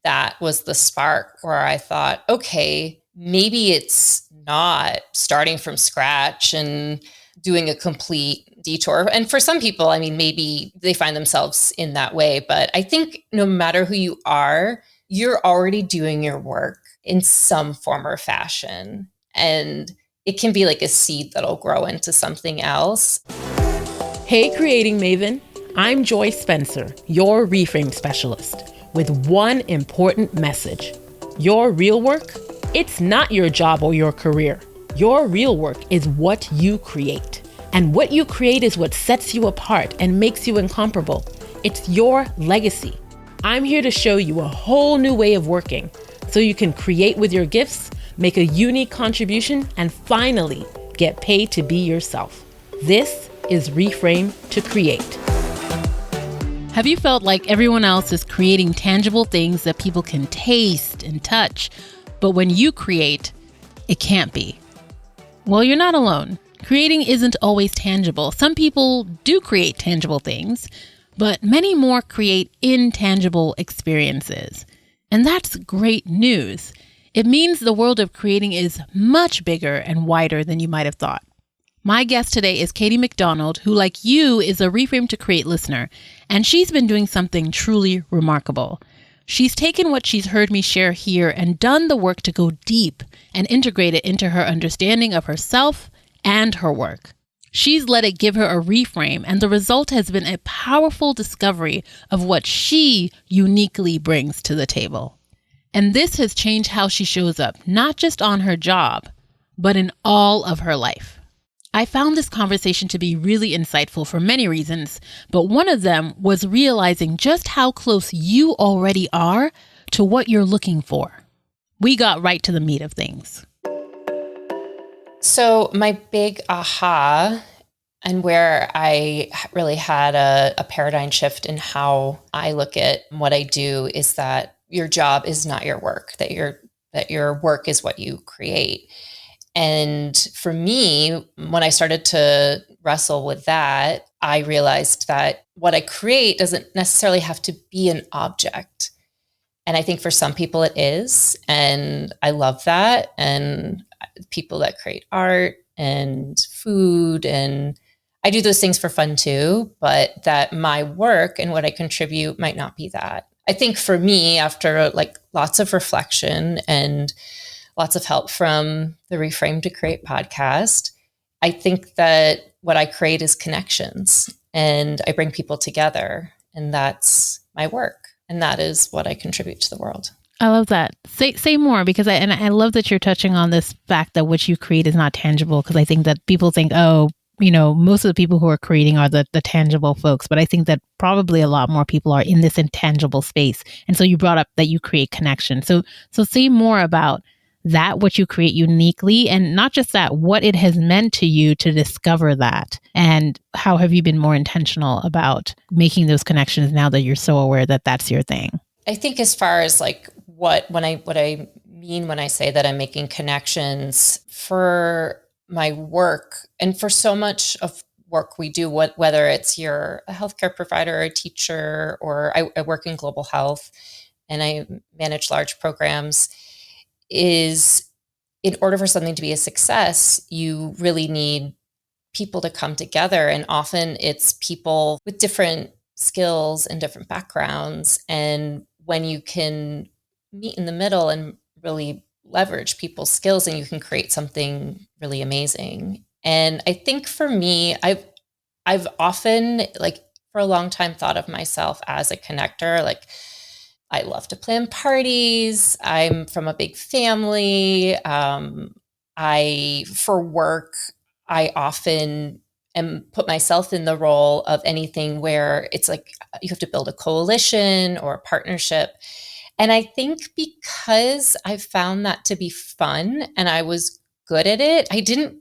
that was the spark where I thought, okay, maybe it's not starting from scratch and doing a complete detour. And for some people, I mean, maybe they find themselves in that way. But I think no matter who you are, you're already doing your work in some form or fashion. And it can be like a seed that'll grow into something else. Hey, Creating Maven. I'm Joy Spencer, your Reframe specialist, with one important message. Your real work, it's not your job or your career. Your real work is what you create. And what you create is what sets you apart and makes you incomparable. It's your legacy. I'm here to show you a whole new way of working so you can create with your gifts, make a unique contribution, and finally get paid to be yourself. This is Reframe to Create. Have you felt like everyone else is creating tangible things that people can taste and touch, but when you create, it can't be? Well, you're not alone. Creating isn't always tangible. Some people do create tangible things, but many more create intangible experiences. And that's great news. It means the world of creating is much bigger and wider than you might have thought. My guest today is Katie MacDonald, who, like you, is a Reframe to Create listener, and she's been doing something truly remarkable. She's taken what she's heard me share here and done the work to go deep and integrate it into her understanding of herself and her work. She's let it give her a reframe, and the result has been a powerful discovery of what she uniquely brings to the table. And this has changed how she shows up, not just on her job, but in all of her life. I found this conversation to be really insightful for many reasons, but one of them was realizing just how close you already are to what you're looking for. We got right to the meat of things. So my big aha, and where I really had a paradigm shift in how I look at what I do, is that your job is not your work, that your work is what you create. And for me, when I started to wrestle with that, I realized that what I create doesn't necessarily have to be an object. And I think for some people it is. And I love that. And people that create art and food, and I do those things for fun too, but that my work and what I contribute might not be that. I think for me, after like lots of reflection and lots of help from the Reframe to Create podcast, I think that what I create is connections, and I bring people together, and that's my work. And that is what I contribute to the world. I love that. Say more, because I love that you're touching on this fact that what you create is not tangible, because I think that people think, oh, most of the people who are creating are the tangible folks. But I think that probably a lot more people are in this intangible space. And so you brought up that you create connection. So say more about that, what you create uniquely, and not just that, what it has meant to you to discover that, and how have you been more intentional about making those connections now that you're so aware that that's your thing? I think as far as like what I mean when I say that I'm making connections for my work, and for so much of work we do, whether it's you're a healthcare provider, or a teacher, or I work in global health and I manage large programs, is in order for something to be a success, you really need people to come together. And often it's people with different skills and different backgrounds. And when you can meet in the middle and really leverage people's skills, and you can create something really amazing. And I think for me, I've often, like for a long time, thought of myself as a connector. Like, I love to plan parties. I'm from a big family. For work, I often put myself in the role of anything where it's like you have to build a coalition or a partnership. And I think because I found that to be fun and I was good at it, I didn't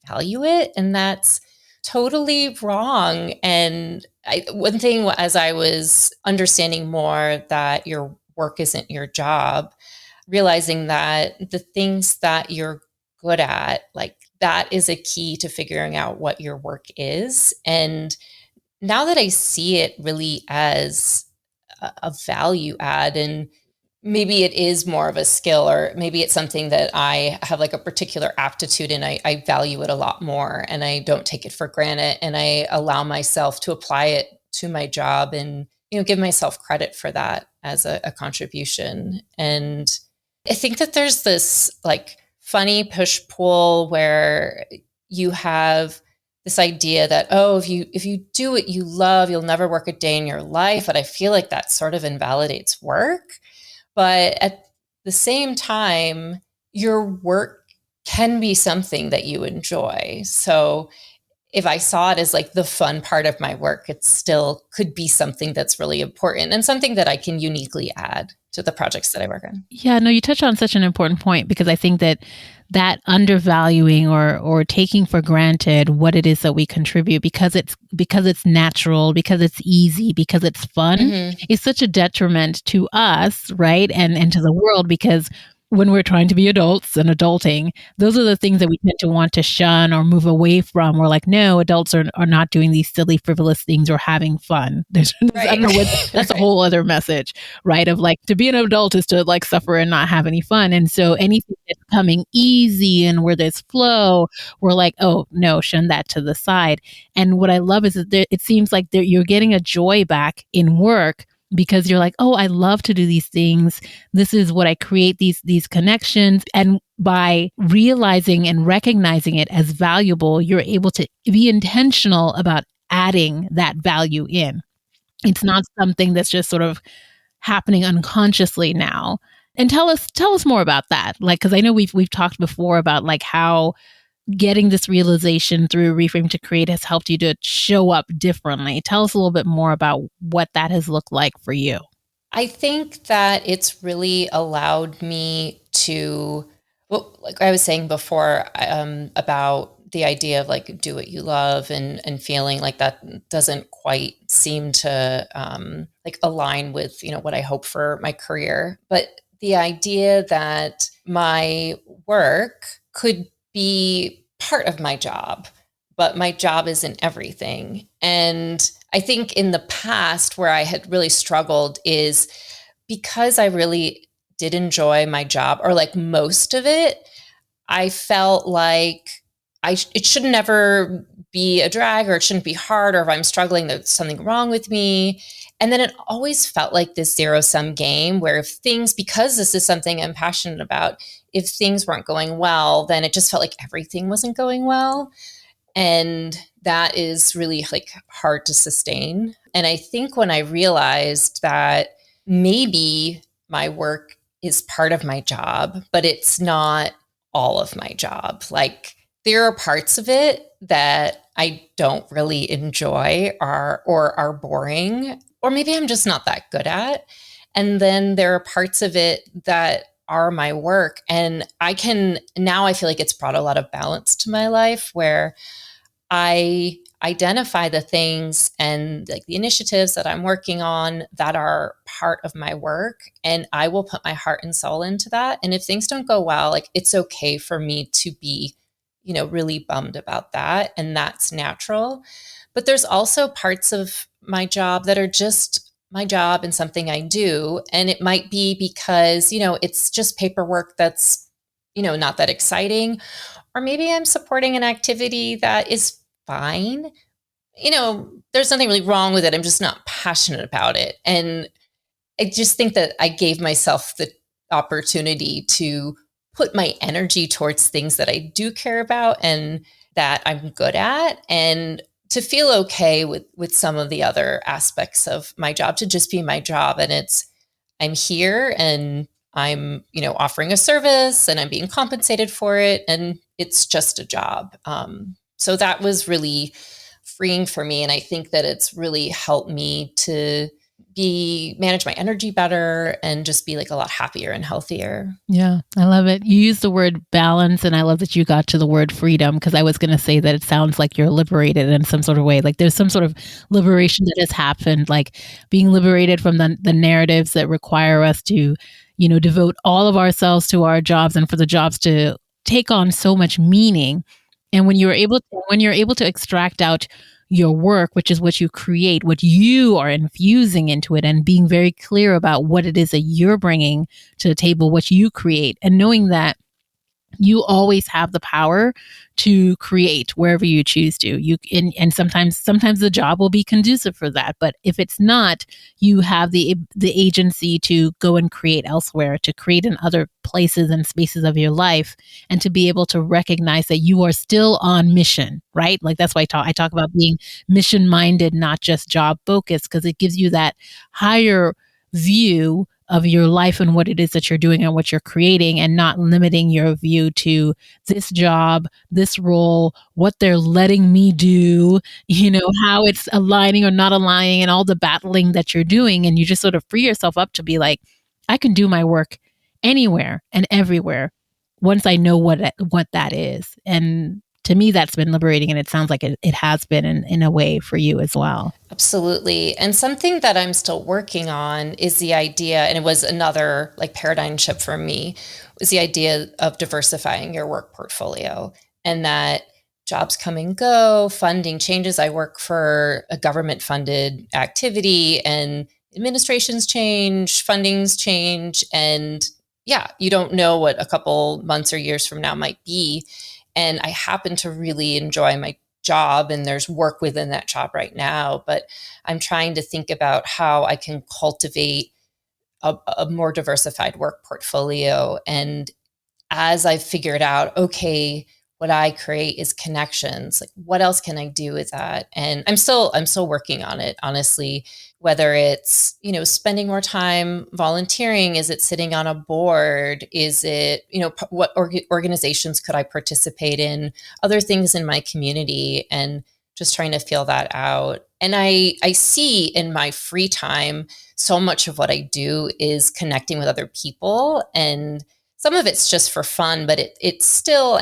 value it, and that's totally wrong. And one thing, as I was understanding more that your work isn't your job, realizing that the things that you're good at, like that is a key to figuring out what your work is. And now that I see it really as a value add, and maybe it is more of a skill, or maybe it's something that I have like a particular aptitude in. I value it a lot more, and I don't take it for granted, and I allow myself to apply it to my job, and give myself credit for that as a contribution. And I think that there's this like funny push pull where you have this idea that, oh, if you do what you love, you'll never work a day in your life. But I feel like that sort of invalidates work. But at the same time, your work can be something that you enjoy. So if I saw it as like the fun part of my work, it still could be something that's really important and something that I can uniquely add to the projects that I work on. Yeah, no, you touch on such an important point, because I think that undervaluing or taking for granted what it is that we contribute because it's natural, because it's easy, because it's fun, is such a detriment to us, right? And to the world, because when we're trying to be adults and adulting, those are the things that we tend to want to shun or move away from. We're like, no, adults are not doing these silly, frivolous things or having fun. I don't know what, that's a whole other message, right? Of like, to be an adult is to like suffer and not have any fun. And so anything that's coming easy and where there's flow, we're like, oh no, shun that to the side. And what I love is that it seems like you're getting a joy back in work, because you're like, oh, I love to do these things. This is what I create, these connections. And by realizing and recognizing it as valuable, you're able to be intentional about adding that value in. It's not something that's just sort of happening unconsciously now. And tell us more about that. Like, because I know we've talked before about like how getting this realization through Reframe to Create has helped you to show up differently. Tell us a little bit more about what that has looked like for you. I think that it's really allowed me to, well, like I was saying before, about the idea of like do what you love, and feeling like that doesn't quite seem to like align with what I hope for my career. But the idea that my work could be part of my job, but my job isn't everything. And I think in the past where I had really struggled is because I really did enjoy my job, or like most of it, I felt like it should never be a drag, or it shouldn't be hard, or if I'm struggling, there's something wrong with me. And then it always felt like this zero-sum game where because this is something I'm passionate about, if things weren't going well, then it just felt like everything wasn't going well. And that is really like hard to sustain. And I think when I realized that maybe my work is part of my job, but it's not all of my job. Like there are parts of it that I don't really enjoy or are boring, or maybe I'm just not that good at. And then there are parts of it that are my work. And I feel like it's brought a lot of balance to my life, where I identify the things and like the initiatives that I'm working on that are part of my work, and I will put my heart and soul into that. And if things don't go well, like it's okay for me to be, really bummed about that. And that's natural. But there's also parts of my job that are just my job and something I do. And it might be because, it's just paperwork that's, not that exciting. Or maybe I'm supporting an activity that is fine. There's nothing really wrong with it. I'm just not passionate about it. And I just think that I gave myself the opportunity to put my energy towards things that I do care about and that I'm good at, and to feel okay with some of the other aspects of my job, to just be my job. And I'm here and I'm, offering a service and I'm being compensated for it, and it's just a job. So that was really freeing for me. And I think that it's really helped me to manage my energy better and just be like a lot happier and healthier. Yeah, I love it. You use the word balance, and I love that you got to the word freedom, because I was going to say that it sounds like you're liberated in some sort of way. Like there's some sort of liberation that has happened, like being liberated from the narratives that require us to, devote all of ourselves to our jobs, and for the jobs to take on so much meaning. And when you're able to extract out your work, which is what you create, what you are infusing into it, and being very clear about what it is that you're bringing to the table, what you create, and knowing that you always have the power to create wherever you choose to. And sometimes the job will be conducive for that, but if it's not, you have the agency to go and create elsewhere, to create in other places and spaces of your life, and to be able to recognize that you are still on mission, right? Like that's why I talk about being mission minded, not just job focused, because it gives you that higher view of your life and what it is that you're doing and what you're creating, and not limiting your view to this job, this role, what they're letting me do, how it's aligning or not aligning, and all the battling that you're doing. And you just sort of free yourself up to be like, I can do my work anywhere and everywhere once I know what that is. And to me, that's been liberating. And it sounds like it has been in a way for you as well. Absolutely. And something that I'm still working on is the idea, and it was another like paradigm shift for me, was the idea of diversifying your work portfolio, and that jobs come and go, funding changes. I work for a government funded activity, and administrations change, fundings change. And yeah, you don't know what a couple months or years from now might be. And I happen to really enjoy my job, and there's work within that job right now, but I'm trying to think about how I can cultivate a more diversified work portfolio. And as I've figured out, okay, what I create is connections. Like, what else can I do with that? And I'm still working on it, honestly. Whether it's, spending more time volunteering, is it sitting on a board? Is it, what organizations could I participate in? Other things in my community, and just trying to feel that out. And I see in my free time, so much of what I do is connecting with other people, and some of it's just for fun, but it's still,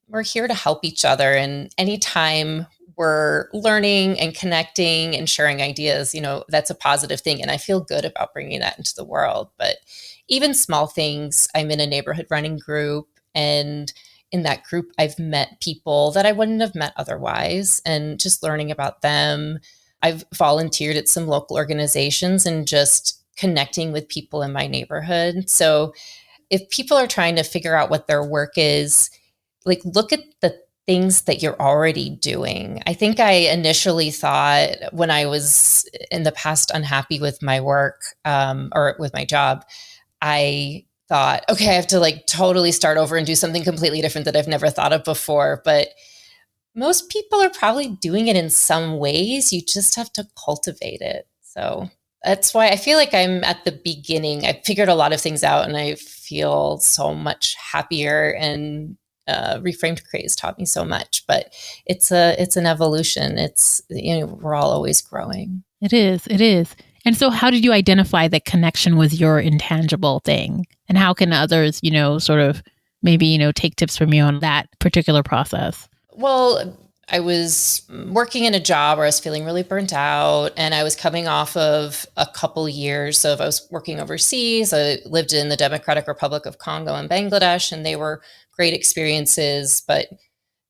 we're here to help each other. And anytime we're learning and connecting and sharing ideas, that's a positive thing. And I feel good about bringing that into the world. But even small things, I'm in a neighborhood running group, and in that group, I've met people that I wouldn't have met otherwise, and just learning about them. I've volunteered at some local organizations and just connecting with people in my neighborhood. So if people are trying to figure out what their work is, like, look at the things that you're already doing. I think I initially thought, when I was in the past unhappy with my work, or with my job, I thought, okay, I have to like totally start over and do something completely different that I've never thought of before. But most people are probably doing it in some ways. You just have to cultivate it. So that's why I feel like I'm at the beginning. I figured a lot of things out, and I feel so much happier, and Reframe to Create has taught me so much. But it's an evolution. It's, we're all always growing. It is. And so how did you identify that connection was your intangible thing? And how can others, sort of maybe, take tips from you on that particular process? Well, I was working in a job where I was feeling really burnt out, and I was coming off of a couple years of, I was working overseas. I lived in the Democratic Republic of Congo and Bangladesh, and they were great experiences, but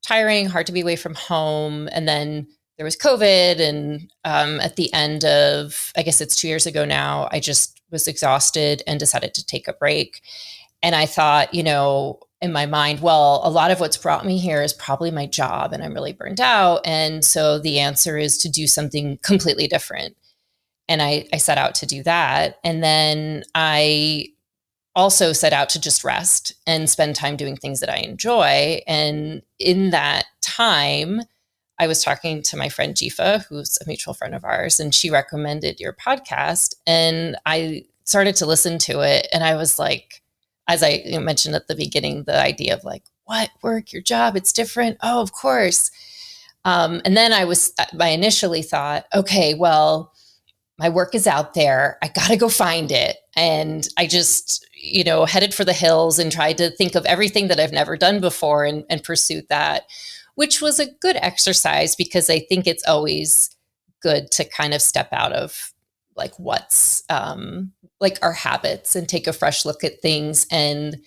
tiring, hard to be away from home. And then there was COVID. And at the end of, I guess it's 2 years ago now, I just was exhausted and decided to take a break. And I thought, in my mind, well, a lot of what's brought me here is probably my job, and I'm really burned out. And so the answer is to do something completely different. And I set out to do that. And then I also set out to just rest and spend time doing things that I enjoy. And in that time, I was talking to my friend Jifa, who's a mutual friend of ours, and she recommended your podcast. And I started to listen to it. And I was like, as I mentioned at the beginning, the idea of like, what, work, your job, it's different. Oh, of course. And then I initially thought, okay, well, my work is out there. I got to go find it. And I just, headed for the hills and tried to think of everything that I've never done before, and pursued that, which was a good exercise, because I think it's always good to kind of step out of like what's like our habits and take a fresh look at things. And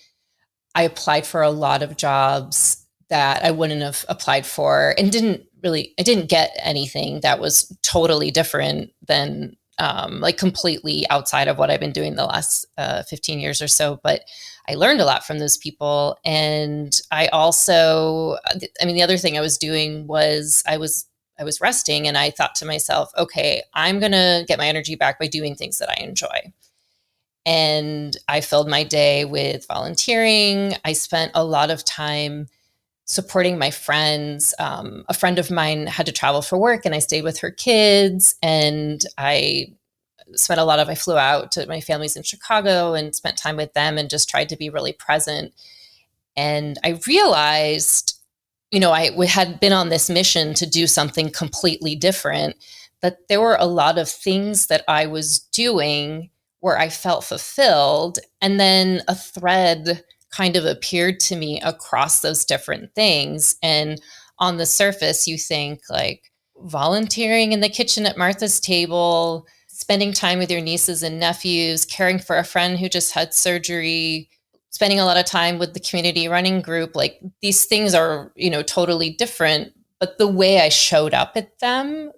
I applied for a lot of jobs that I wouldn't have applied for, and didn't I didn't get anything that was totally different than like completely outside of what I've been doing the last 15 years or so. But I learned a lot from those people. And I also, I mean, the other thing I was doing was I was resting, and I thought to myself, okay, I'm going to get my energy back by doing things that I enjoy. And I filled my day with volunteering. I spent a lot of time supporting my friends. A friend of mine had to travel for work, and I stayed with her kids. And I flew out to my family's in Chicago and spent time with them and just tried to be really present. And I realized, we had been on this mission to do something completely different, but there were a lot of things that I was doing where I felt fulfilled. And then a thread kind of appeared to me across those different things. And on the surface, you think like volunteering in the kitchen at Martha's table, spending time with your nieces and nephews, caring for a friend who just had surgery, spending a lot of time with the community running group. Like these things are, totally different. But the way I showed up at them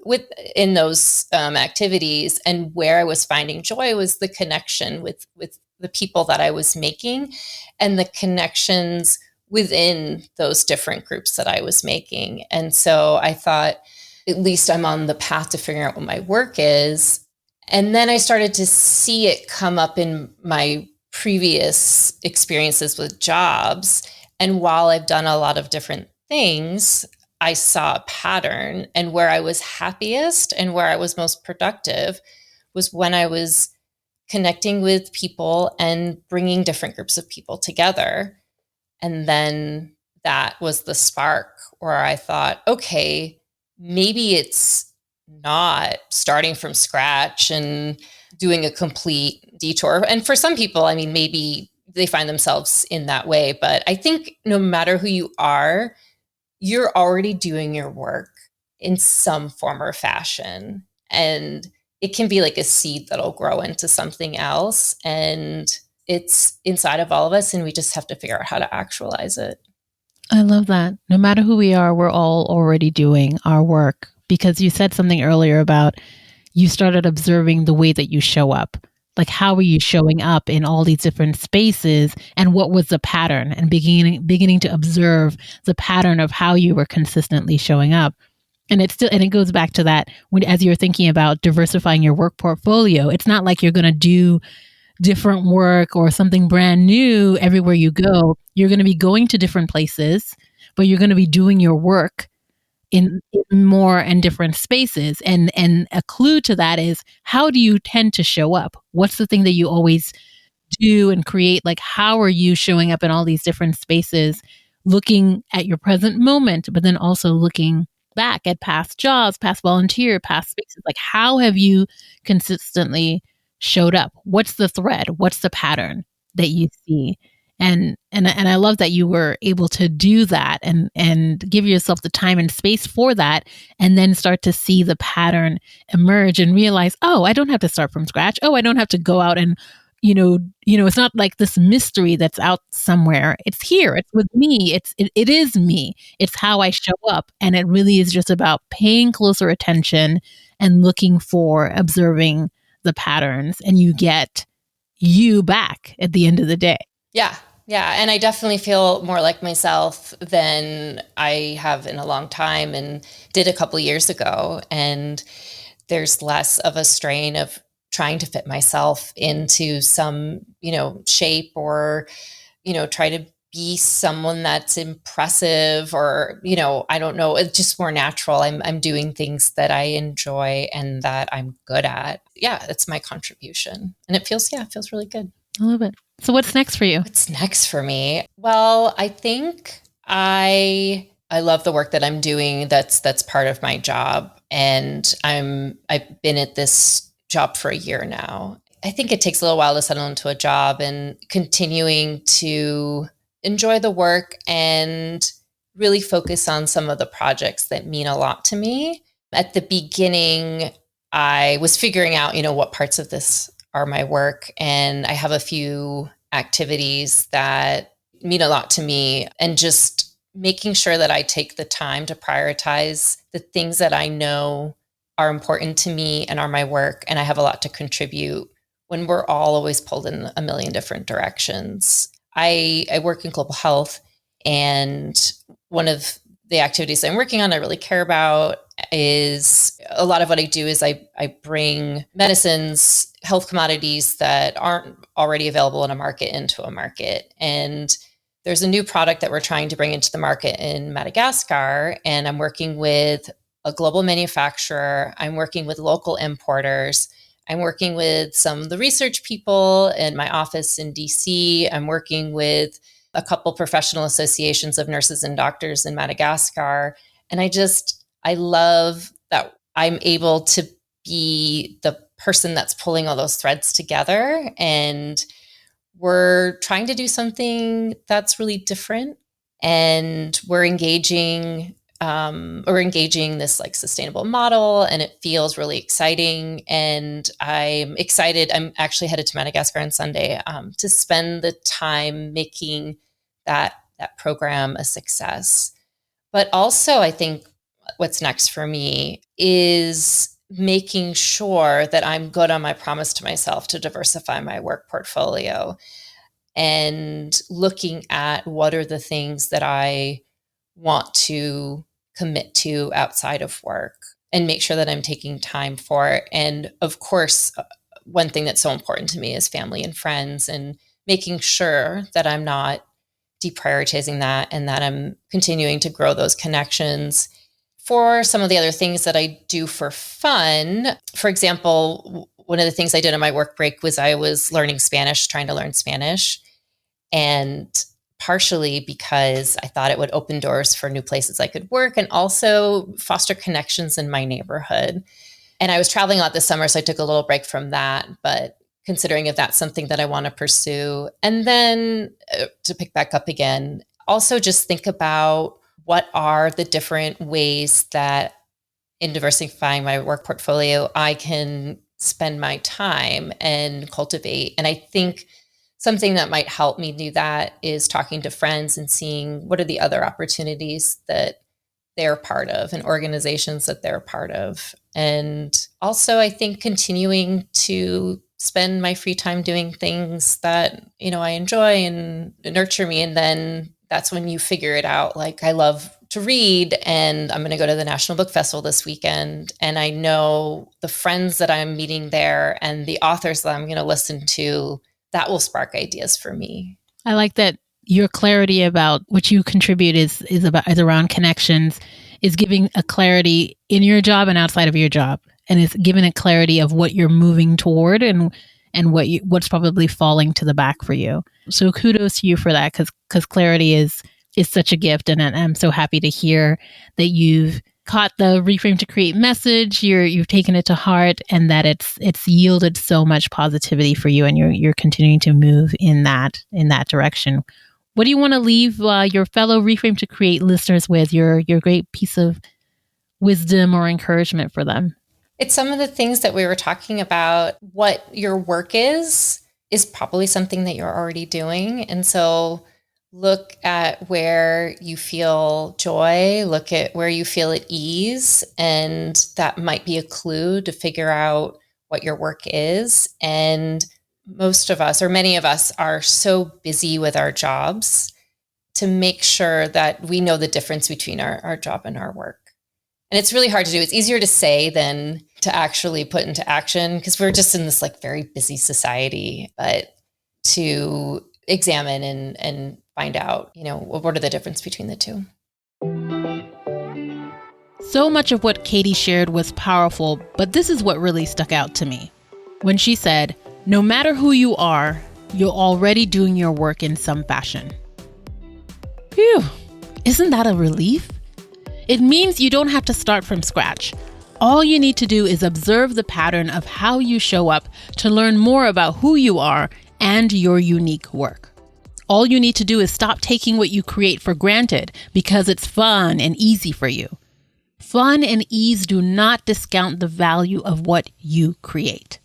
in those activities and where I was finding joy was the connection with the people that I was making and the connections within those different groups that I was making. And so I thought, at least I'm on the path to figuring out what my work is. And then I started to see it come up in my previous experiences with jobs. And while I've done a lot of different things, I saw a pattern, and where I was happiest and where I was most productive was when I was connecting with people and bringing different groups of people together. And then that was the spark where I thought, okay, maybe it's not starting from scratch and doing a complete detour. And for some people, I mean, maybe they find themselves in that way. But I think no matter who you are, you're already doing your work in some form or fashion. And it can be like a seed that'll grow into something else. And it's inside of all of us, and we just have to figure out how to actualize it. I love that. No matter who we are, we're all already doing our work. Because you said something earlier about you started observing the way that you show up. Like, how are you showing up in all these different spaces, and what was the pattern, and beginning to observe the pattern of how you were consistently showing up. And it goes back to that as you're thinking about diversifying your work portfolio, it's not like you're going to do different work or something brand new everywhere you go. You're going to be going to different places, but you're going to be doing your work in more and different spaces. And a clue to that is, how do you tend to show up? What's the thing that you always do and create? Like, how are you showing up in all these different spaces, looking at your present moment, but then also looking back at past jobs, past volunteer, past spaces? Like, how have you consistently showed up? What's the thread? What's the pattern that you see? And I love that you were able to do that and give yourself the time and space for that, and then start to see the pattern emerge and realize, oh, I don't have to start from scratch. Oh, I don't have to go out and, it's not like this mystery that's out somewhere. It's here. It's with me. It is me. It's how I show up. And it really is just about paying closer attention and looking for, observing the patterns, and you get you back at the end of the day. Yeah. Yeah. And I definitely feel more like myself than I have in a long time, and did a couple of years ago. And there's less of a strain of trying to fit myself into some, shape, or, try to be someone that's impressive, or, I don't know. It's just more natural. I'm doing things that I enjoy and that I'm good at. Yeah. It's my contribution, and it feels really good. I love it. So what's next for you? What's next for me? Well, I think I love the work that I'm doing. That's part of my job. And I've been at this job for a year now. I think it takes a little while to settle into a job, and continuing to enjoy the work and really focus on some of the projects that mean a lot to me. At the beginning, I was figuring out, what parts of this are my work. And I have a few activities that mean a lot to me, and just making sure that I take the time to prioritize the things that I know are important to me and are my work, and I have a lot to contribute when we're all always pulled in a million different directions. I work in global health, and one of the activities I'm working on I really care about is a lot of what I do is I bring medicines, health commodities that aren't already available in a market into a market. And there's a new product that we're trying to bring into the market in Madagascar, and I'm working with a global manufacturer. I'm working with local importers. I'm working with some of the research people in my office in DC. I'm working with a couple professional associations of nurses and doctors in Madagascar. And I love that I'm able to be the person that's pulling all those threads together. And we're trying to do something that's really different. And we're engaging this like sustainable model, and it feels really exciting. And I'm excited. I'm actually headed to Madagascar on Sunday to spend the time making that program a success. But also, I think what's next for me is making sure that I'm good on my promise to myself to diversify my work portfolio, and looking at what are the things that I want to commit to outside of work, and make sure that I'm taking time for it. And of course, one thing that's so important to me is family and friends, and making sure that I'm not deprioritizing that, and that I'm continuing to grow those connections. For some of the other things that I do for fun, for example, one of the things I did on my work break was I was learning Spanish, trying to learn Spanish. And partially because I thought it would open doors for new places I could work, and also foster connections in my neighborhood. And I was traveling a lot this summer, so I took a little break from that, but considering if that's something that I want to pursue. And then to pick back up again, also just think about what are the different ways that in diversifying my work portfolio, I can spend my time and cultivate. And I think something that might help me do that is talking to friends and seeing what are the other opportunities that they're part of and organizations that they're part of. And also, I think continuing to spend my free time doing things that, I enjoy and nurture me. And then that's when you figure it out. Like, I love to read, and I'm going to go to the National Book Festival this weekend. And I know the friends that I'm meeting there and the authors that I'm going to listen to, that will spark ideas for me. I like that your clarity about what you contribute is around connections, is giving a clarity in your job and outside of your job, and it's giving a clarity of what you're moving toward and what's probably falling to the back for you. So kudos to you for that, because clarity is such a gift, and I'm so happy to hear that you've caught the Reframe to Create message, you've taken it to heart, and that it's yielded so much positivity for you, and you're continuing to move in that direction. What do you want to leave your fellow Reframe to Create listeners with, your great piece of wisdom or encouragement for them? It's some of the things that we were talking about. What your work is probably something that you're already doing. And so look at where you feel joy, look at where you feel at ease, and that might be a clue to figure out what your work is. And most of us, or many of us, are so busy with our jobs to make sure that we know the difference between our job and our work. And it's really hard to do. It's easier to say than to actually put into action, because we're just in this like very busy society. But to examine and find out, what are the difference between the two. So much of what Katie shared was powerful, but this is what really stuck out to me. When she said, no matter who you are, you're already doing your work in some fashion. Phew, isn't that a relief? It means you don't have to start from scratch. All you need to do is observe the pattern of how you show up to learn more about who you are and your unique work. All you need to do is stop taking what you create for granted because it's fun and easy for you. Fun and ease do not discount the value of what you create.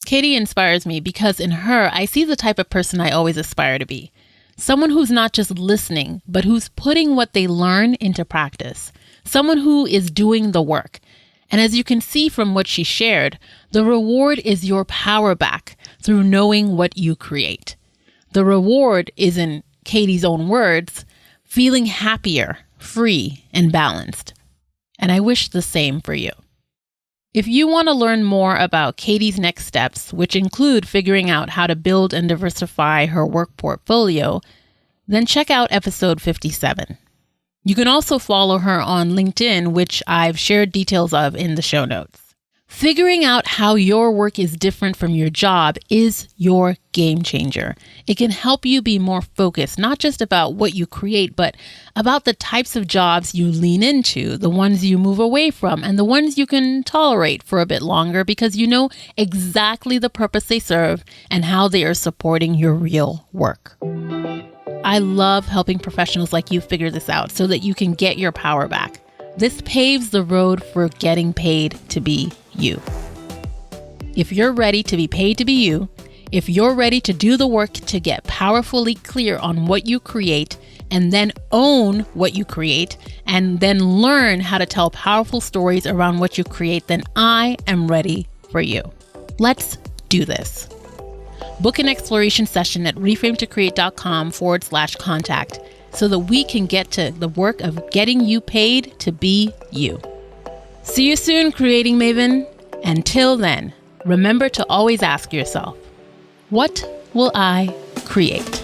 Katie inspires me because in her, I see the type of person I always aspire to be. Someone who's not just listening, but who's putting what they learn into practice. Someone who is doing the work. And as you can see from what she shared, the reward is your power back through knowing what you create. The reward is, in Katie's own words, feeling happier, free, and balanced. And I wish the same for you. If you want to learn more about Katie's next steps, which include figuring out how to build and diversify her work portfolio, then check out episode 57. You can also follow her on LinkedIn, which I've shared details of in the show notes. Figuring out how your work is different from your job is your game changer. It can help you be more focused, not just about what you create, but about the types of jobs you lean into, the ones you move away from, and the ones you can tolerate for a bit longer because you know exactly the purpose they serve and how they are supporting your real work. I love helping professionals like you figure this out so that you can get your power back. This paves the road for getting paid to be you. If you're ready to be paid to be you, if you're ready to do the work to get powerfully clear on what you create and then own what you create and then learn how to tell powerful stories around what you create, then I am ready for you. Let's do this. Book an exploration session at reframetocreate.com/contact so that we can get to the work of getting you paid to be you. See you soon, Creating Maven. Until then, remember to always ask yourself, what will I create?